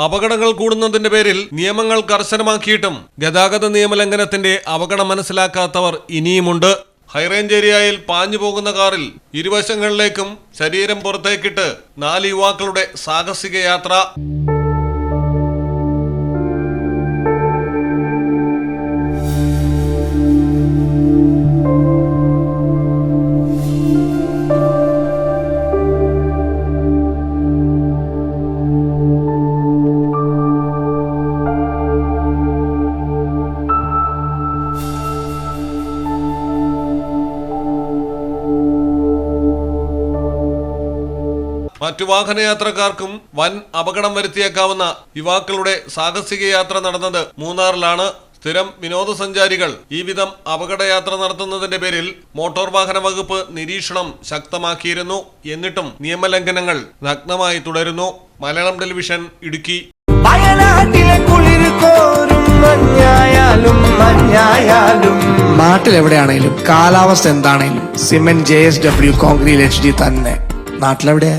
അപകടങ്ങൾ കൂടുന്നതിന്റെ പേരിൽ നിയമങ്ങൾ കർശനമാക്കിയിട്ടും ഗതാഗത നിയമലംഘനത്തിന്റെ അപകടം മനസ്സിലാക്കാത്തവർ ഇനിയുമുണ്ട്. ഹൈറേഞ്ച് ഏരിയയിൽ പാഞ്ഞു പോകുന്ന കാറിൽ ഇരുവശങ്ങളിലേക്കും ശരീരം പുറത്തേക്കിട്ട് 4 യുവാക്കളുടെ സാഹസിക യാത്ര. മറ്റു വാഹനയാത്രക്കാർക്കും വൻ അപകടം വരുത്തിയേക്കാവുന്ന യുവാക്കളുടെ സാഹസിക യാത്ര നടന്നത് മൂന്നാറിലാണ്. സ്ഥിരം വിനോദസഞ്ചാരികൾ ഈ വിധം അപകടയാത്ര നടത്തുന്നതിന്റെ പേരിൽ മോട്ടോർ വാഹന വകുപ്പ് നിരീക്ഷണം ശക്തമാക്കിയിരുന്നു. എന്നിട്ടും നിയമലംഘനങ്ങൾ നഗ്നമായി തുടരുന്നു. മലയാളം ടെലിവിഷൻ, ഇടുക്കി. നാട്ടിലെവിടെയാണേലും കാലാവസ്ഥ എന്താണേലും സിമെന്റ് JSW കോൺക്രീറ്റ് HD തന്നെ. നാട്ടിലെവിടെ